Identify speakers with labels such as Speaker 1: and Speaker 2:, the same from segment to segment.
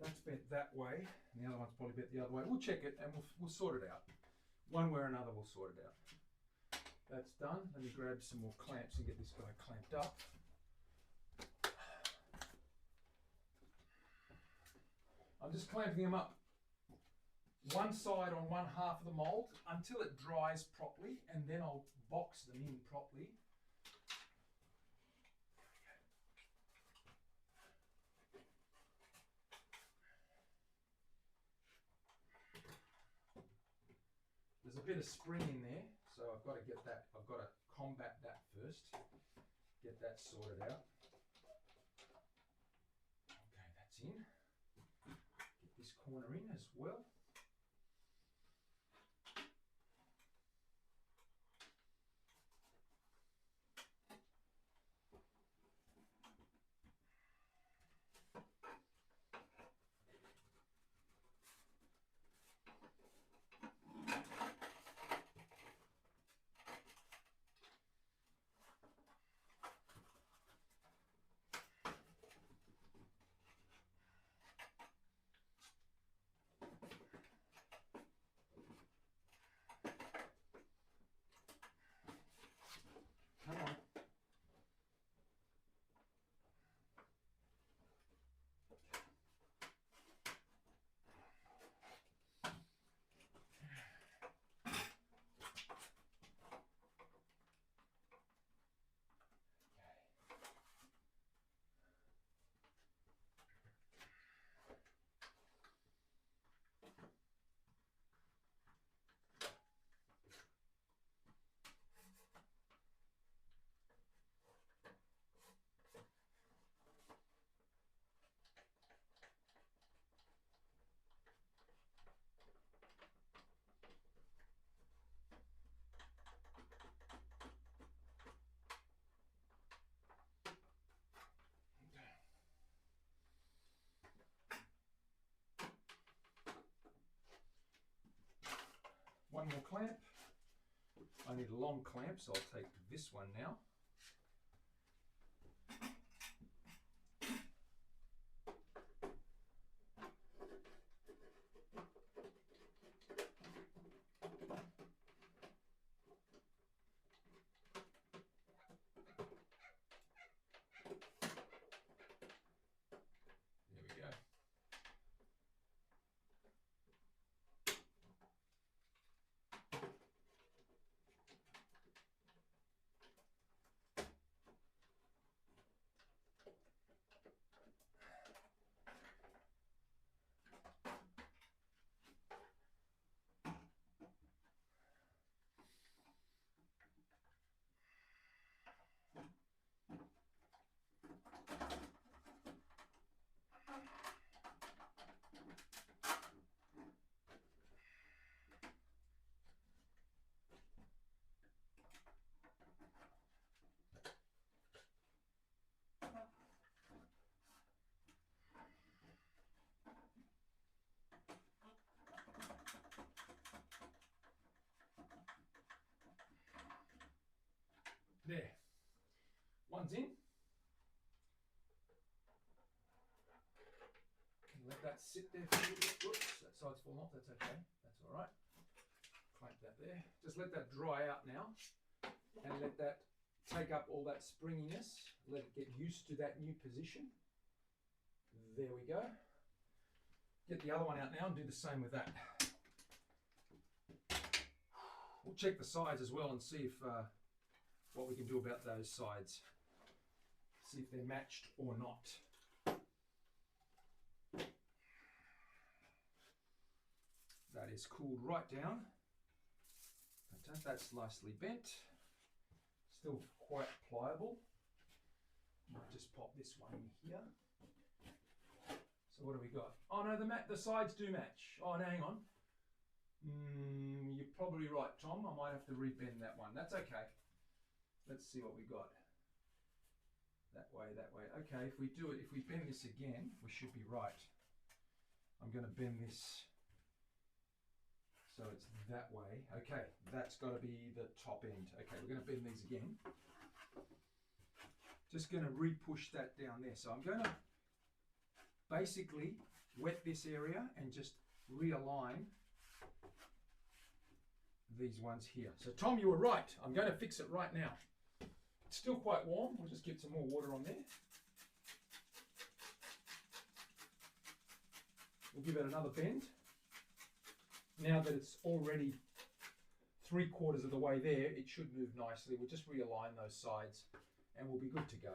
Speaker 1: That's bent that way, and the other one's probably bent the other way. We'll check it and we'll sort it out. One way or another, we'll sort it out. That's done. Let me grab some more clamps and get this guy clamped up. I'm just clamping them up one side on one half of the mould until it dries properly, and then I'll box them in properly. There's a bit of spring in there, so I've got to get that, I've got to combat that first, get that sorted out. Okay, that's in. Get this corner in as well. Come on. One more clamp. I need a long clamp, so I'll take this one now. There we go. There, one's in. And let that sit there for a little bit. Whoops, that side's fallen off, that's okay, that's all right. Clamp that there. Just let that dry out now and let that take up all that springiness. Let it get used to that new position. There we go. Get the other one out now and do the same with that. We'll check the sides as well and see if what we can do about those sides. See if they're matched or not. That is cooled right down. That's nicely bent. Still quite pliable. Might just pop this one in here. So what do we got? Oh no, the sides do match. Oh no, hang on. You're probably right, Tom. I might have to rebend that one. That's okay. Let's see what we got. That way, that way. Okay, if we do it, if we bend this again, we should be right. I'm going to bend this so it's that way. Okay, that's got to be the top end. Okay, we're going to bend these again. Just going to re-push that down there. So I'm going to basically wet this area and just realign these ones here. So Tom, you were right. I'm going to fix it right now. It's still quite warm. We'll just get some more water on there. We'll give it another bend. Now that it's already 3/4 of the way there, it should move nicely. We'll just realign those sides and we'll be good to go.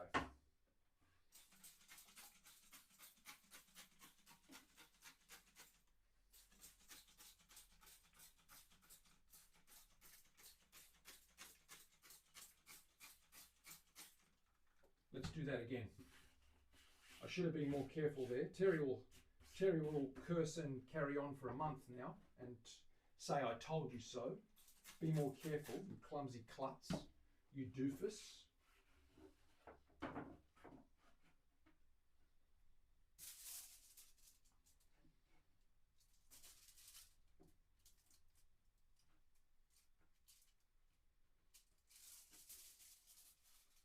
Speaker 1: Let's do that again. I should have been more careful there. Terry will curse and carry on for a month now and say I told you so. Be more careful, you clumsy klutz, you doofus.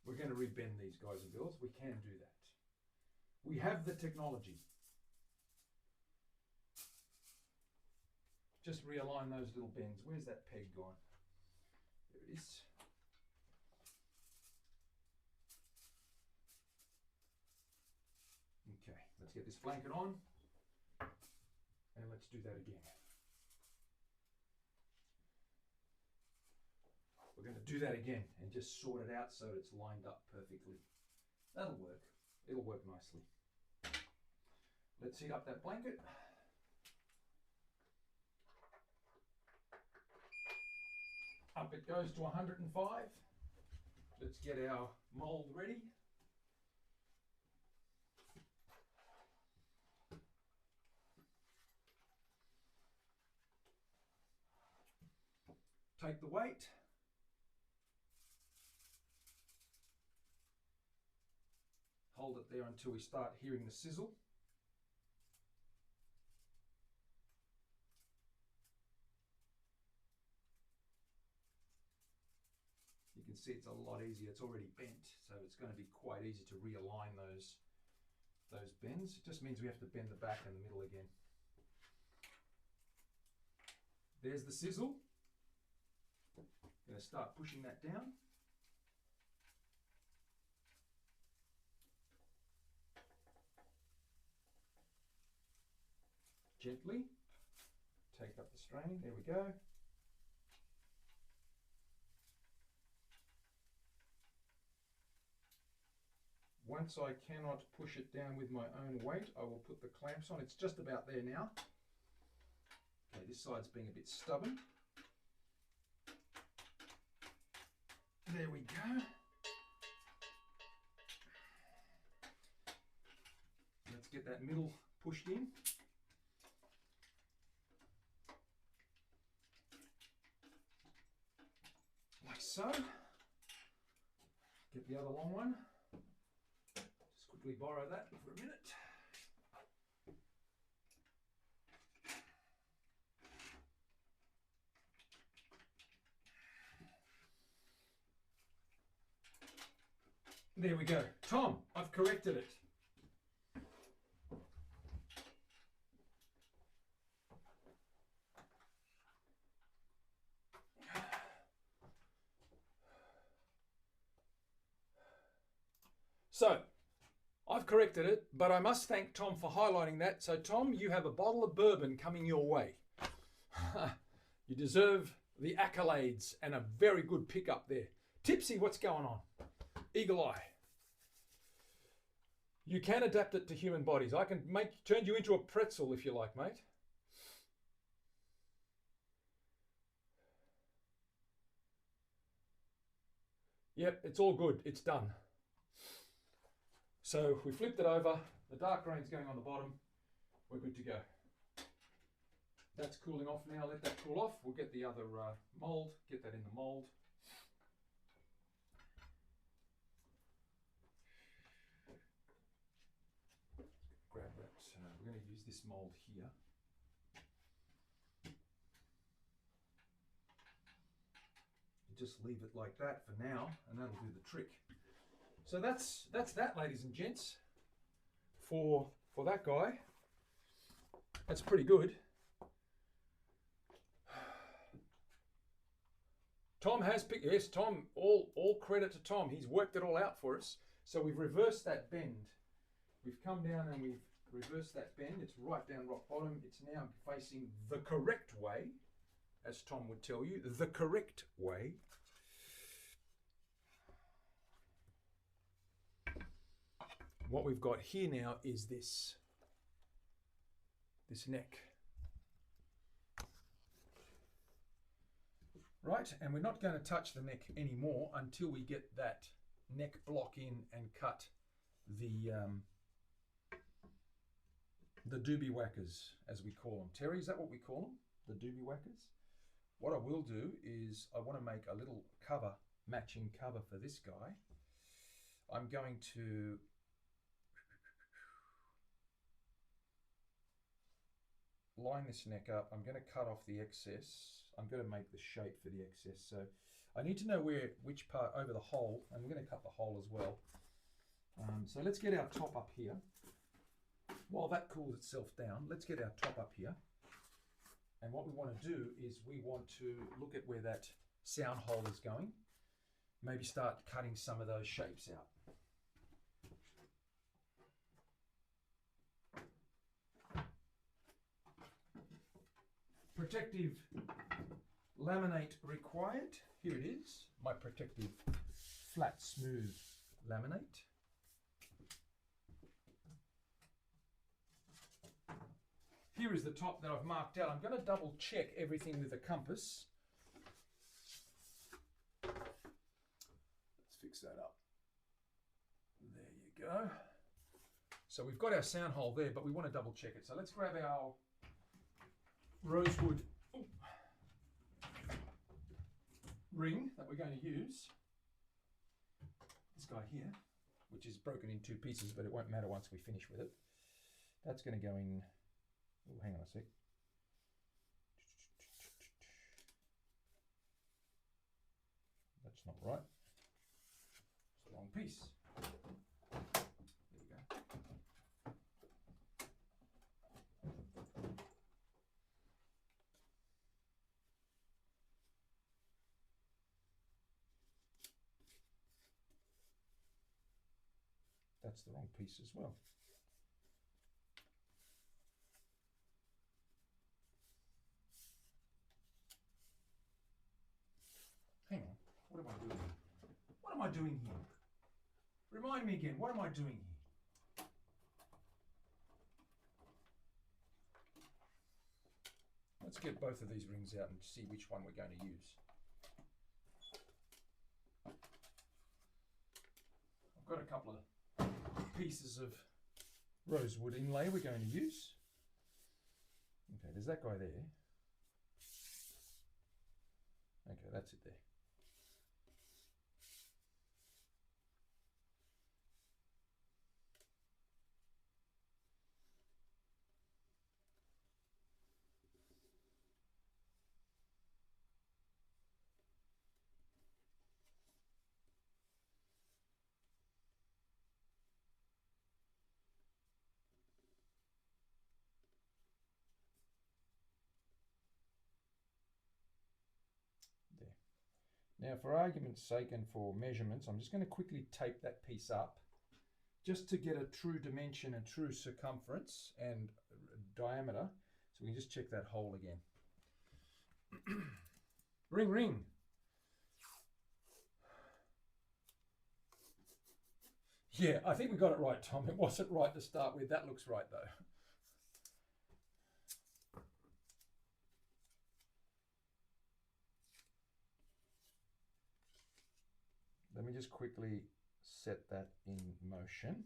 Speaker 1: We're going to rebend these guys and girls. We can do that. We have the technology. Just realign those little bends. Where's that peg gone? There it is. Okay, let's get this blanket on and let's do that again. We're going to do that again and just sort it out so it's lined up perfectly. That'll work. It'll work nicely. Let's heat up that blanket. Up it goes to 105. Let's get our mold ready. Take the weight. Hold it there until we start hearing the sizzle. You can see it's a lot easier. It's already bent, so it's going to be quite easy to realign those bends. It just means we have to bend the back and the middle again. There's the sizzle. I'm going to start pushing that down. Gently. Take up the strain. There we go. Once I cannot push it down with my own weight, I will put the clamps on. It's just about there now. Okay, this side's being a bit stubborn. There we go. Let's get that middle pushed in. Like so. Get the other long one. Just quickly borrow that for a minute. There we go. Tom, I've corrected it. So, I've corrected it, but I must thank Tom for highlighting that. So, Tom, you have a bottle of bourbon coming your way. You deserve the accolades and a very good pickup there. Tipsy, what's going on? Eagle eye. You can adapt it to human bodies. I can turn you into a pretzel if you like, mate. Yep, it's all good. It's done. So we flipped it over. The dark grain's going on the bottom. We're good to go. That's cooling off now. Let that cool off. We'll get the other mold. Get that in the mold. Grab that. We're going to use this mold here. Just leave it like that for now, and that'll do the trick. So that's that, ladies and gents, for that guy. That's pretty good. Tom has picked, yes, Tom, all credit to Tom. He's worked it all out for us. So we've reversed that bend. We've come down and we've reversed that bend. It's right down rock bottom. It's now facing the correct way, as Tom would tell you, the correct way. What we've got here now is this neck. Right, and we're not going to touch the neck anymore until we get that neck block in and cut the doobie whackers, as we call them. Terry, is that what we call them? The doobie whackers? What I will do is I want to make a little cover, matching cover for this guy. I'm going to line this neck up. I'm going to cut off the excess. I'm going to make the shape for the excess. So I need to know which part over the hole, and we're going to cut the hole as well. So let's get our top up here. While that cools itself down, let's get our top up here. And what we want to do is we want to look at where that sound hole is going. Maybe start cutting some of those shapes out. Protective laminate required. Here it is, my protective flat smooth laminate. Here is the top that I've marked out. I'm going to double check everything with a compass. Let's fix that up. There you go. So we've got our sound hole there, but we want to double check it. So let's grab our rosewood ring that we're going to use. This guy here, which is broken in two pieces, but it won't matter once we finish with it. That's going to go in. Oh, hang on a sec. That's not right. It's the wrong piece. There we go. That's the wrong piece as well. Hang on, what am I doing? What am I doing here? Remind me again, what am I doing here? Let's get both of these rings out and see which one we're going to use. I've got a couple of pieces of rosewood inlay we're going to use. Okay, there's that guy there. Okay, that's it there. Now, for argument's sake and for measurements, I'm just going to quickly tape that piece up just to get a true dimension and true circumference and diameter. So we can just check that hole again. Ring, ring. Yeah, I think we got it right, Tom. It wasn't right to start with. That looks right, though. Let me just quickly set that in motion.